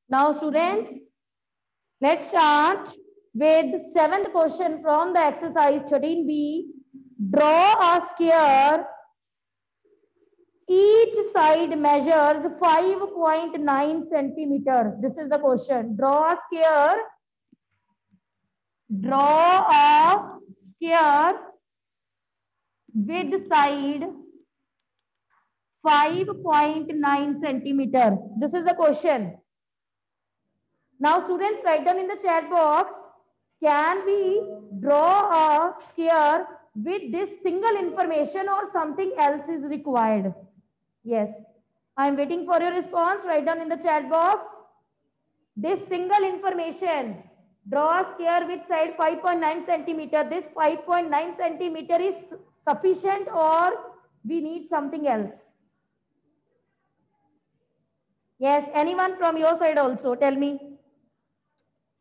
Now students, let's start with seventh question from the exercise 13B. Draw a square. Each side measures 5.9 centimeter. This is the question. Draw a square. Draw a square with side 5.9 centimeter. This is the question. Now students, write down in the chat box, can we draw a square with this single information or something else is required? Yes, I am waiting for your response. Write down in the chat box. This single information, draw a square with side 5.9 centimeter. This 5.9 centimeter is sufficient or we need something else? Yes, anyone from your side also, tell me.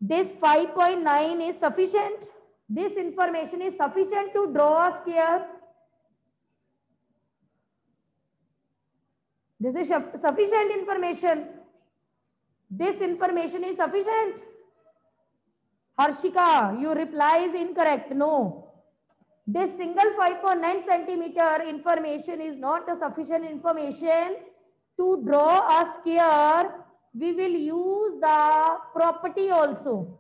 This 5.9 is sufficient. This information is sufficient to draw a square. This is sufficient information. This information is sufficient. Harshika, your reply is incorrect. No. This single 5.9 centimeter information is not a sufficient information to draw a square. We will use the property also.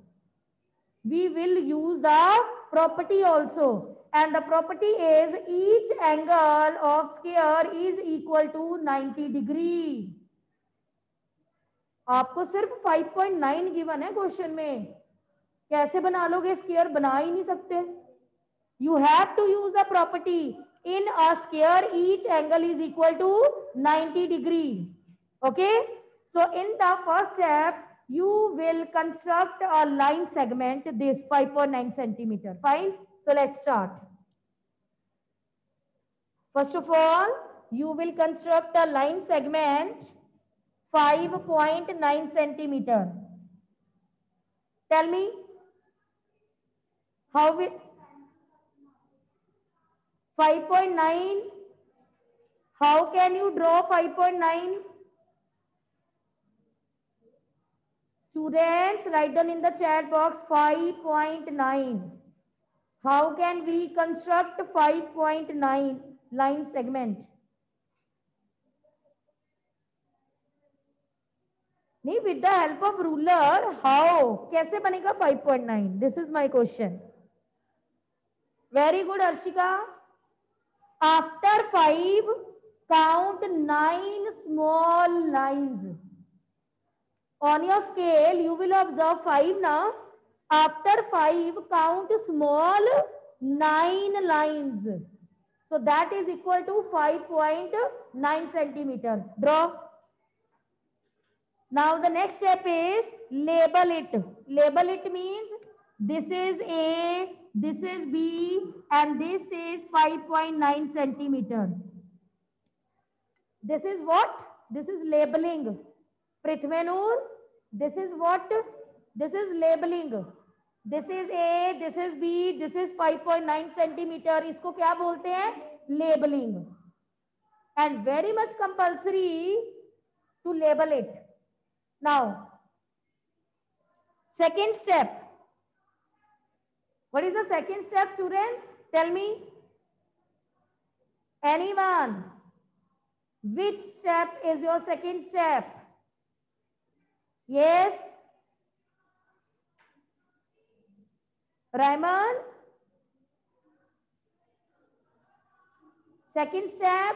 We will use the property also. And the property is each angle of square is equal to 90 degree. आपको सिर्फ 5.9 given है question में. कैसे बना लोगे square? बना ही नहीं सकते. You have to use the property. In a square, each angle is equal to 90 degree. Okay. So in the first step, you will construct a line segment, this 5.9 centimeter. Fine. So let's start. First of all, you will construct a line segment 5.9 centimeter. Tell me, how will 5.9, how can you draw 5.9? Students, write down in the chat box 5.9. How can we construct 5.9 line segment? नहीं, with the help of ruler, how? कैसे बनेगा 5.9? This is my question. Very good, Arshika. After 5, count 9 small lines. On your scale, you will observe 5 now. After 5, count small 9 lines. So that is equal to 5.9 centimeter. Draw. Now the next step is label it. Label it means this is A, this is B, and this is 5.9 centimeter. This is what? This is labeling. Prithmenur, this is what? This is labeling. This is A, this is B, this is 5.9 centimeter. इसको क्या बोलते हैं? Labeling. And very much compulsory to label it. Now, second step. What is the second step, students? Tell me. Anyone? Which step is your second step? Yes? Raiman? Second step?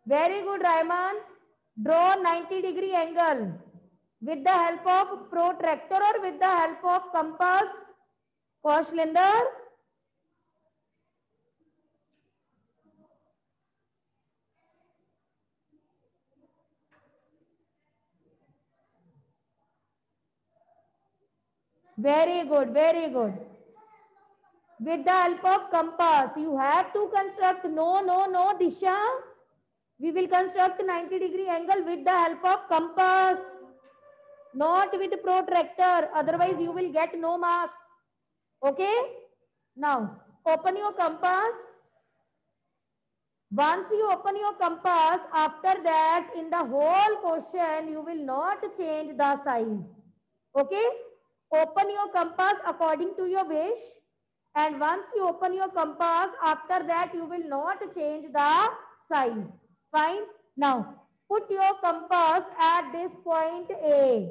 Very good, Raiman. Draw 90 degree angle with the help of protractor or with the help of compass. Kaushlinder? Very good, very good. With the help of compass, you have to construct, no, Disha. We will construct 90 degree angle with the help of compass, not with protractor. Otherwise, you will get no marks. Okay? Now, open your compass. Once you open your compass, after that in the whole question, you will not change the size. Okay? Open your compass according to your wish. And once you open your compass, after that you will not change the size. Fine? Now, put your compass at this point A.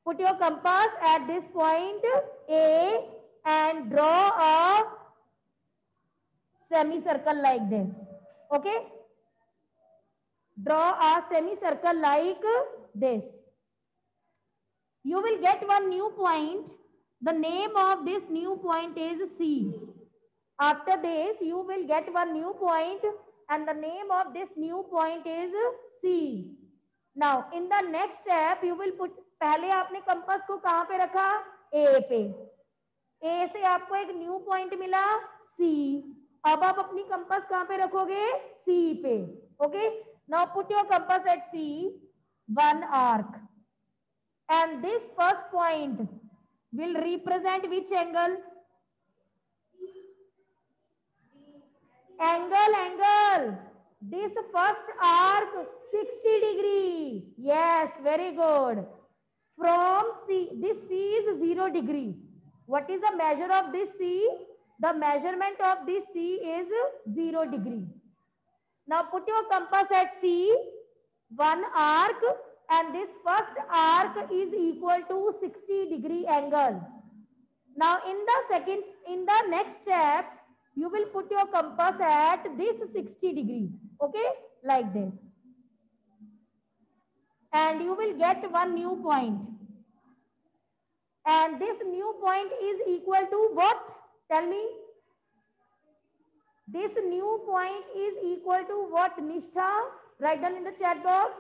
Put your compass at this point A and draw a semicircle like this. Okay? Draw a semicircle like this. You will get one new point. The name of this new point is C. After this, you will get one new point and the name of this new point is C. Now, in the next step, you will put, पहले आपने compass को कहाँ पे रखा? A पे. A से आपको एक न्यू पॉइंट मिला C. अब आप अपनी कंपास कहाँ पे रखोगे? C पे. Okay? Now put your compass at C, one arc. And this first point will represent which angle? Angle. This first arc 60 degree. Yes, very good. From C, this C is 0 degree. What is the measure of this C? The measurement of this C is 0 degree. Now put your compass at C, one arc, and this first arc is equal to 60 degree angle. Now in the next step, you will put your compass at this 60 degree, okay, like this. And you will get one new point. And this new point is equal to what? Tell me. This new point is equal to what, Nishtha? Write down in the chat box.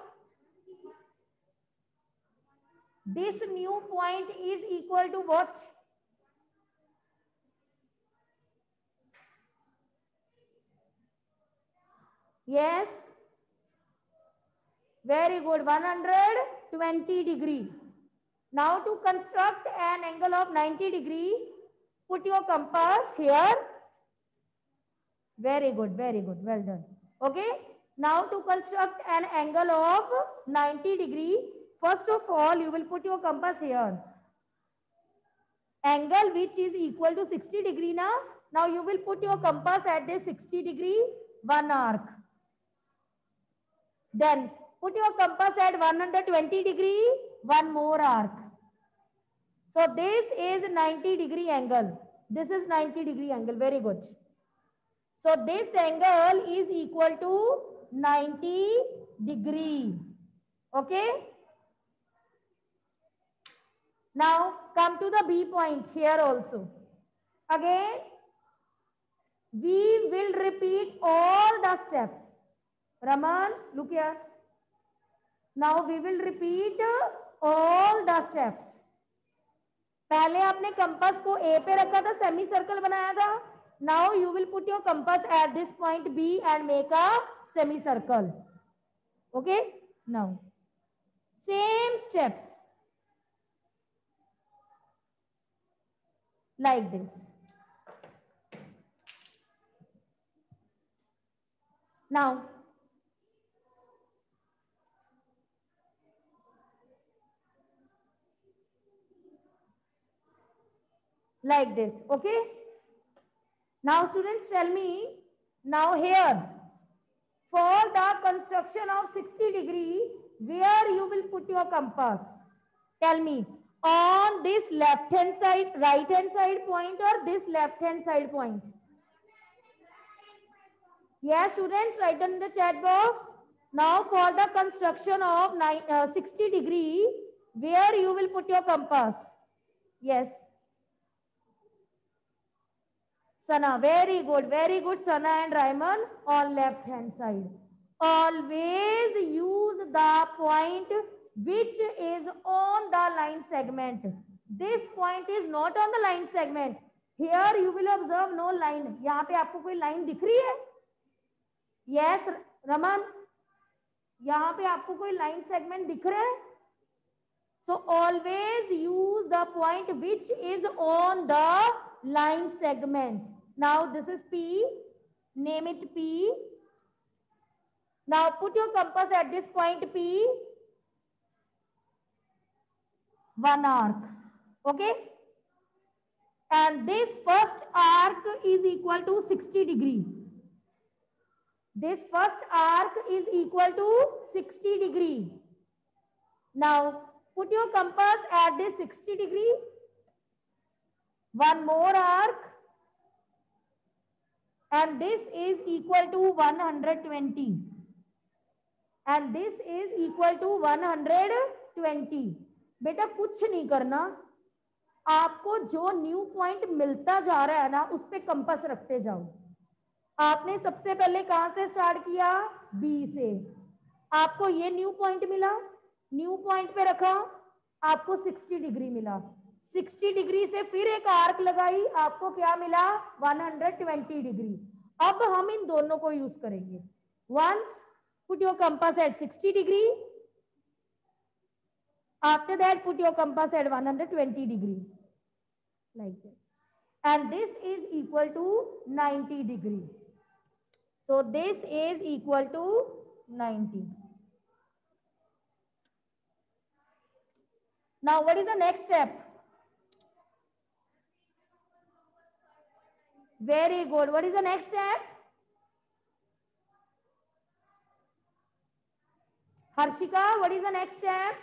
This new point is equal to what? Yes. Very good. 120 degree. Now to construct an angle of 90 degree, put your compass here. Very good. Very good. Well done. Okay. Now to construct an angle of 90 degree, first of all, you will put your compass here. Angle which is equal to 60 degree now. Now you will put your compass at this 60 degree, one arc. Then put your compass at 120 degree, one more arc. So this is 90 degree angle. This is 90 degree angle. Very good. So this angle is equal to 90 degree. Okay. Now come to the B point here also. Again, we will repeat all the steps. Raman, look here. Now we will repeat all the steps. पहले आपने compass को A पे रखा था, semi circle बनाया था. Now you will put your compass at this point B and make a semicircle. Okay? Now, same steps. Like this. Now, like this. Okay? Now, students, tell me, now here, for the construction of 60 degree, where you will put your compass? Tell me, on this left hand side, right hand side point or this left hand side point? Yes, students, write down in the chat box. Now, for the construction of 60 degree, where you will put your compass? Yes. Sana, very good, Sana and Raiman, on left hand side. Always use the point which is on the line segment. This point is not on the line segment. Here you will observe no line. यहाँ पे आपको कोई line दिख रही है? Yes, Raman. यहाँ पे आपको कोई line segment दिख रहा है? So always use the point which is on the line segment. Now this is P. Name it P. Now put your compass at this point P. One arc. Okay. And this first arc is equal to 60 degree. This first arc is equal to 60 degree. Now put your compass at this 60 degree. One more arc. And this is equal to 120. And this is equal to 120. बेटा कुछ नहीं करना, आपको जो new point मिलता जा रहा है ना उस पे कंपास रखते जाओ. आपने सबसे पहले कहां से स्टार्ट किया? बी से. आपको ये न्यू पॉइंट मिला, न्यू पॉइंट पे रखा, आपको 60 डिग्री मिला. 60 डिग्री से फिर एक आर्क लगाई, आपको क्या मिला? 120 डिग्री. अब हम इन दोनों को यूज करेंगे. Once put your compass at 60 degree. After that, put your compass at 120 degree. Like this. And this is equal to 90 degree. So this is equal to 90. Now what is the next step? Very good. What is the next step? Harshika, what is the next step?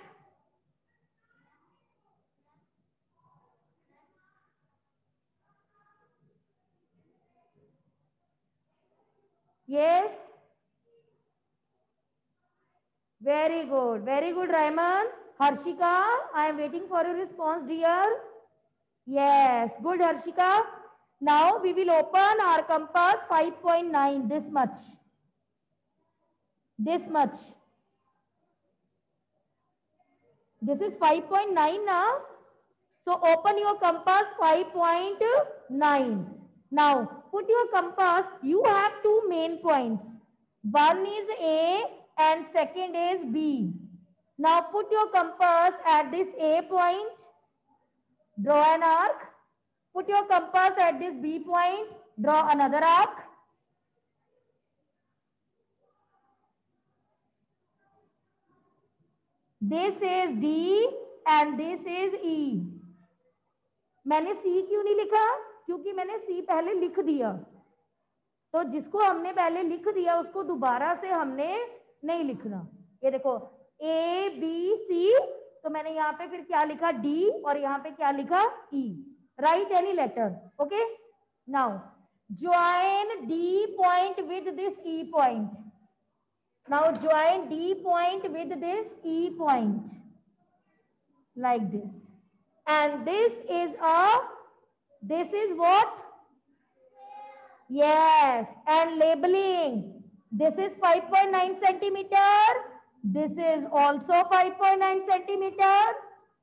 Yes. Very good. Very good, Rayman. Harshika, I am waiting for your response, dear. Yes. Good, Harshika. Now we will open our compass 5.9, this much. This much. This is 5.9 now. So open your compass 5.9. Now put your compass, you have two main points. One is A and second is B. Now put your compass at this A point. Draw an arc. Put your compass at this B point. Draw another arc. This is D and this is E. मैंने C क्यों नहीं लिखा? क्योंकि मैंने C पहले लिख दिया. तो जिसको हमने पहले लिख दिया उसको दोबारा से हमने नहीं लिखना. ये देखो A, B, C. तो मैंने यहाँ पे फिर क्या लिखा? D और यहाँ पे क्या लिखा? E. Write any letter. Okay. Now join D point with this E point. Now join D point with this E point. Like this. And this is what? Yes. And labeling. This is 5.9 centimeter. This is also 5.9 centimeter.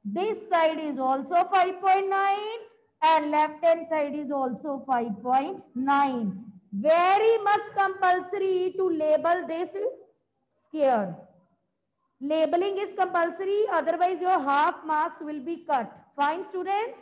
This side is also 5.9. And left hand side is also 5.9. Very much compulsory to label this square. Labeling is compulsory, otherwise your half marks will be cut. Fine, students?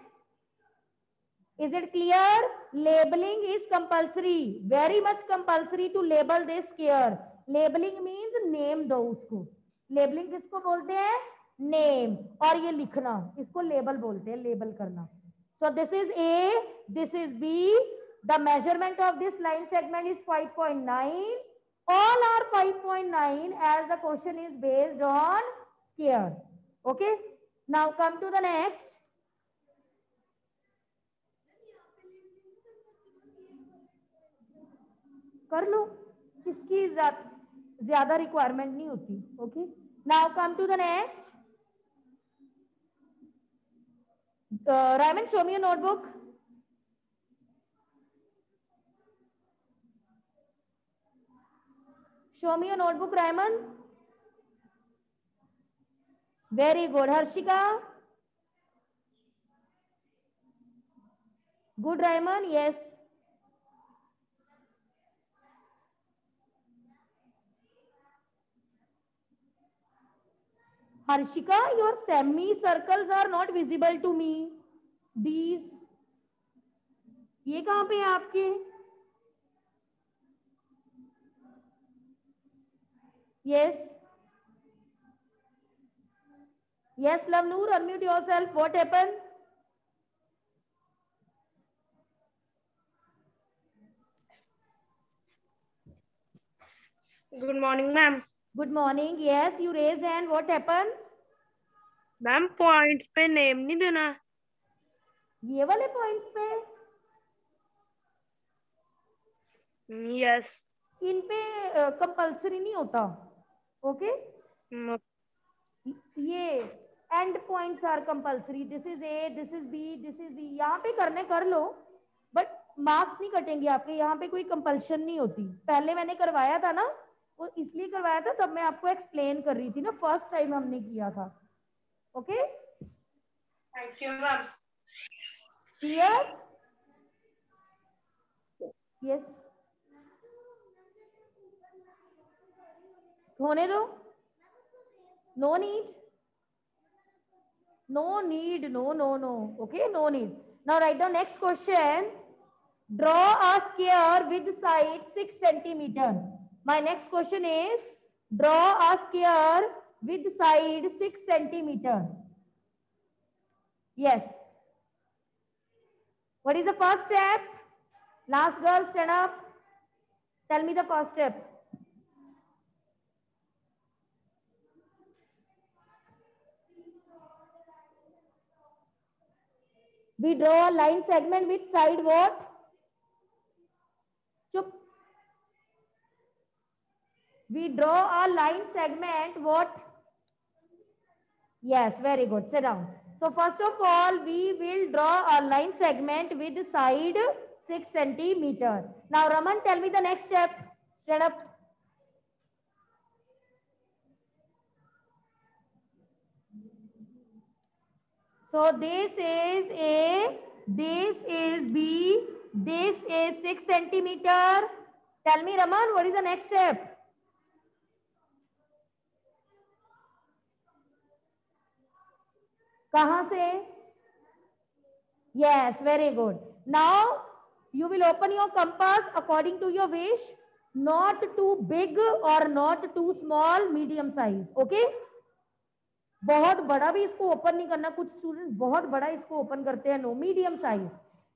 Is it clear? Labeling is compulsory, very much compulsory to label this square. Labeling means name दो उसको. Labeling किसको बोलते हैं? Name. और ये लिखना, इसको label बोलते हैं, label करना. So this is A, this is B. The measurement of this line segment is 5.9. All are 5.9 as the question is based on square. Okay. Now come to the next. कर लो, इसकी ज्यादा requirement नहीं होती. Okay. Now come to the next. Raymond, show me your notebook. Show me your notebook, Raymond. Very good. Harshika. Good, Raymond. Yes. Harshika, your semicircles are not visible to me. These. ये कहाँ पे है आपके? Yes. Yes, Lavnoor, unmute yourself. What happened? Good morning, ma'am. Good morning. Yes, you raised hand. What happened? Ma'am points पे name नहीं देना. ये वाले पॉइंट्स पे यस. इन पे कंपल्सरी नहीं होता. ओके. ये end points are compulsory. This is A, this is B, this is E. यहाँ पे करने कर लो, बट मार्क्स नहीं कटेंगे आपके. यहाँ पे कोई कंपल्शन नहीं होती. पहले मैंने करवाया था ना, वो इसलिए करवाया था, तब मैं आपको एक्सप्लेन कर रही थी ना, फर्स्ट टाइम हमने किया था. Okay. Thank you ma'am. Clear? Yes. होने दो. No need. No need, no. Okay, no need. Now write down next question. Draw a square with side 6 centimeter. My next question is, draw a square with side 6 centimeter. Yes. What is the first step? Last girl, stand up. Tell me the first step. We draw a line segment with side what? Chup. We draw a line segment what? Yes, very good. Sit down. So first of all, we will draw a line segment with side 6 centimeter. Now Raman, tell me the next step. Stand up. So this is A, this is B, this is 6 centimeter. Tell me Raman, what is the next step? कहाँ से? Yes, very good. Now you will open your compass according to your wish. Not too big or not too small, medium size. Okay? बहुत बड़ा भी इसको open नहीं करना. कुछ students बहुत बड़ा इसको ओपन करते हैं. No, medium size.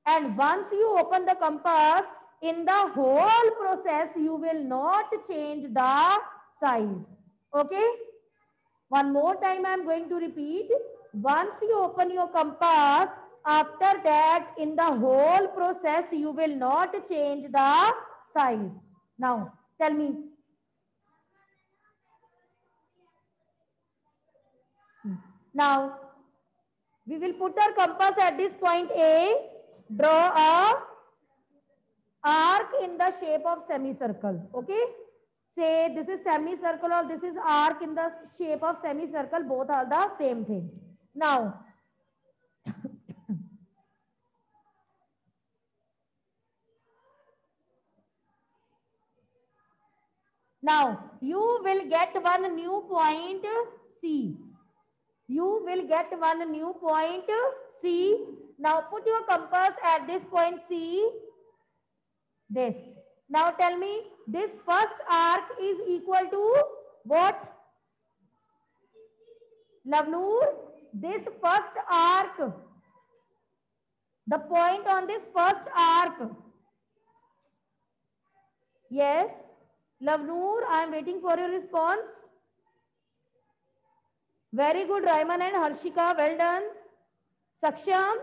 And once you open the compass, in the whole process you will not change the size. Okay? One more time I am going to repeat. Once you open your compass, after that in the whole process you will not change the size. Now tell me. Now we will put our compass at this point A. Draw a arc in the shape of semicircle. Okay? Say this is semicircle or this is arc in the shape of semicircle. Both are the same thing. Now now you will get one new point C. You will get one new point C. Now put your compass at this point C. This. Now tell me, this first arc is equal to what? Lavnoor, this first arc, the point on this first arc. Yes. Lavnoor, I am waiting for your response. Very good, Raiman and Harshika. Well done. Saksham.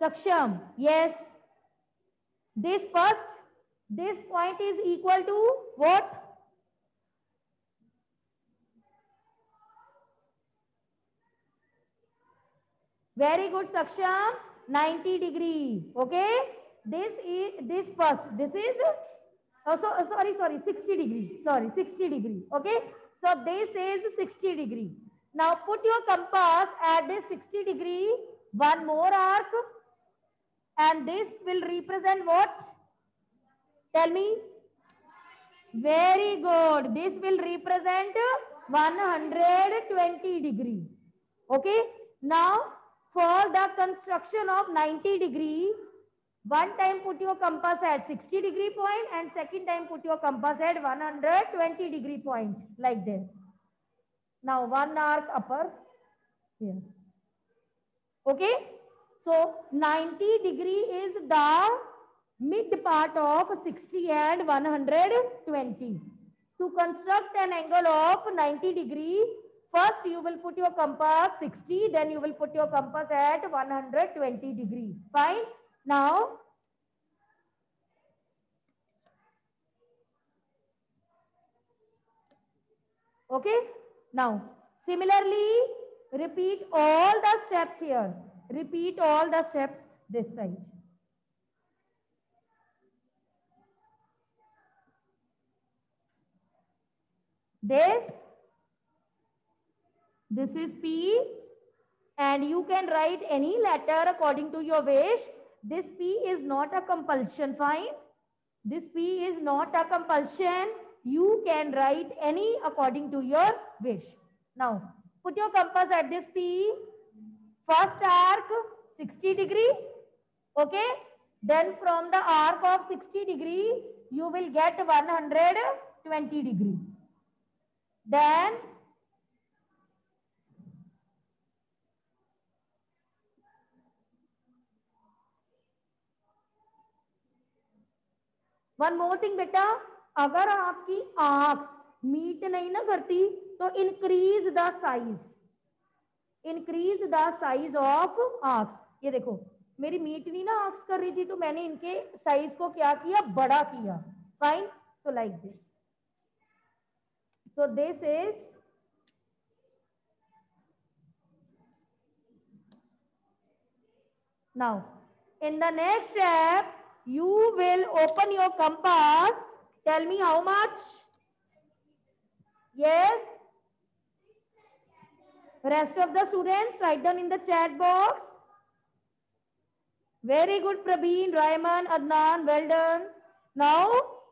Saksham. Yes. This point is equal to what? Very good, Saksham. 90 degree. Okay. This is first. This is sorry, 60 degree. Sorry, 60 degree. Okay. So this is 60 degree. Now put your compass at this 60 degree. One more arc. And this will represent what? Tell me. Very good. This will represent 120 degree. Okay. Now for the construction of 90 degree, One time put your compass at 60 degree point and second time put your compass at 120 degree point like this. Now one arc upper here. Okay. So 90 degree is the mid part of 60 and 120. To construct an angle of 90 degree, first you will put your compass 60, then you will put your compass at 120 degree. Fine. Now, okay. Now, similarly, repeat all the steps here. Repeat all the steps this side. This is P, and you can write any letter according to your wish. This P is not a compulsion, fine. This P is not a compulsion. You can write any according to your wish. Now, put your compass at this P. First arc 60 degree. Okay. Then from the arc of 60 degree, you will get 120 degree. Then one more thing बेटा, अगर आपकी arcs meet नहीं ना करती तो increase the size of arcs. ये देखो मेरी मीट नहीं ना आर्क्स कर रही थी तो मैंने इनके साइज को क्या किया, बड़ा किया. Fine. So like this. So this is now in the next step you will open your compass. Tell me how much. Yes. Rest of the students write down in the chat box. Very good, Prabeen, Rayman, Adnan, well done. Now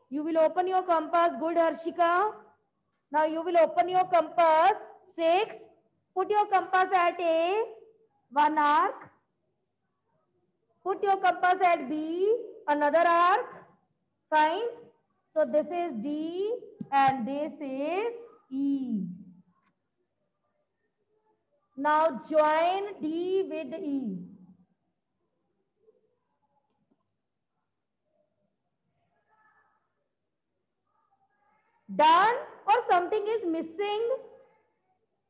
you will open your compass. Good, Harshika. Now you will open your compass 6. Put your compass at A, one arc. Put your compass at B, another arc. Fine. So this is D and this is E. Now join D with E. Done or something is missing?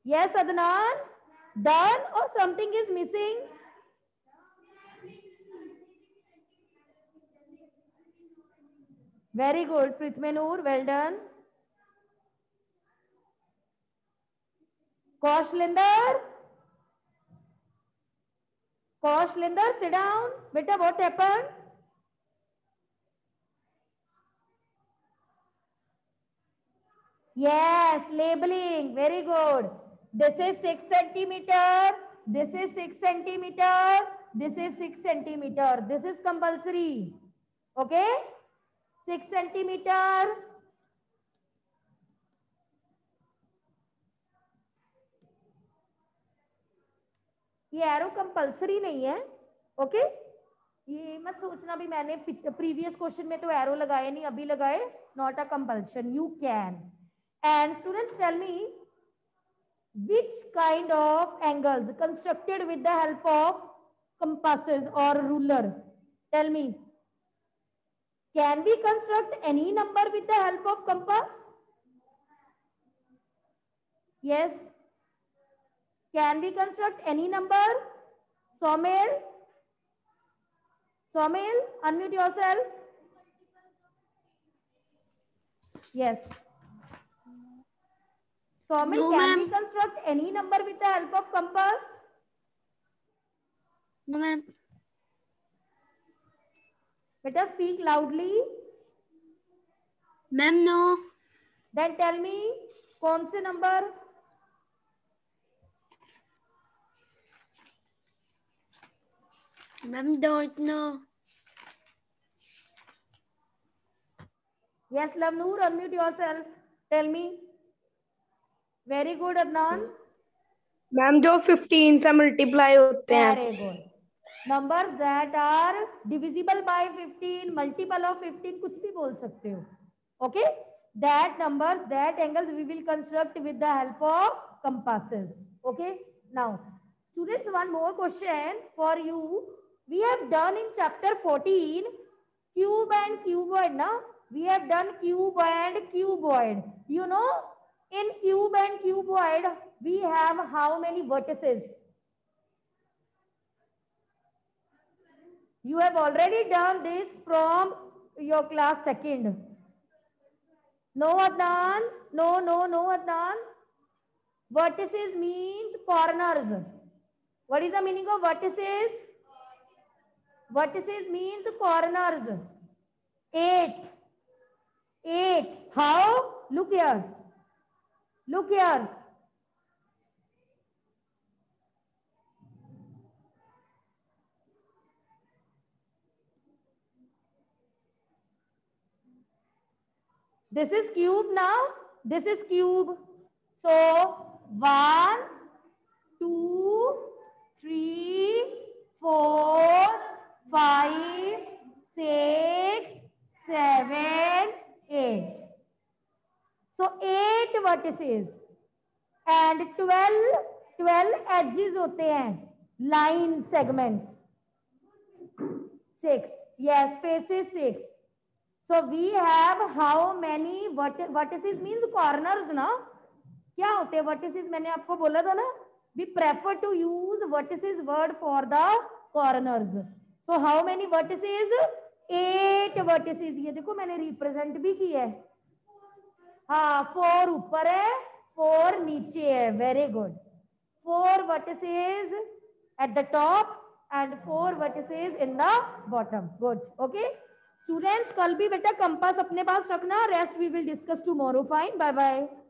Yes, Adnan? Done or something is missing? Very good, Prithmenur, well done. Kaushlinder? Kaushlinder, sit down. Beta, what happened? Yes, labeling. Very good. This is 6 centimeter. This is 6 centimeter. This is 6 centimeter. This is compulsory. Okay? 6 centimeter. ये arrow compulsory नहीं है. Okay. ये मत सोचना भी मैंने previous question में तो एरो लगाए नहीं, अभी लगाए. Not a compulsion. You can. And students, tell me which kind of angles constructed with the help of compasses or ruler. Tell me. Can we construct any number with the help of compass? Yes. Can we construct any number? Somil? Somil, unmute yourself. Yes. Somil, no, can we construct any number with the help of compass? No, ma'am. Let us speak loudly. Ma'am, no. Then tell me, कौन से number? Ma'am, don't know. Yes, Lavnoor, unmute yourself. Tell me. Very good, Adnan. Ma'am जो 15 से multiply होते हैं. Very good. Numbers that are divisible by 15, multiple of 15, कुछ भी बोल सकते हो. Okay, that numbers, that angles we will construct with the help of compasses. Okay, now students, one more question for you. We have done in chapter 14 cube and cuboid. Now we have done cube and cuboid. You know, in cube and cuboid we have how many vertices? You have already done this from your class second. No, Adnan? No, Adnan. Vertices means corners. What is the meaning of vertices? Vertices means corners. 8. 8. How? Look here. Look here. This is cube now. This is cube. So 1, 2, 3, 4, 5, 6, 7, 8. So 8 vertices and 12 edges होते हैं, line segments. 6. Yes, faces 6. So we have how many vertices means corners ना. क्या होते हैं vertices? मैंने आपको बोला था ना, we prefer to use vertices word for the corners. So how many vertices? 8 vertices. ये देखो मैंने represent भी किया है. हाँ, 4 ऊपर है, 4 नीचे है. Very good. 4 vertices at the top and 4 vertices in the bottom. Good. Okay. Students, कल भी बेटा कंपास अपने पास रखना. Rest we will discuss tomorrow. Fine. Bye bye.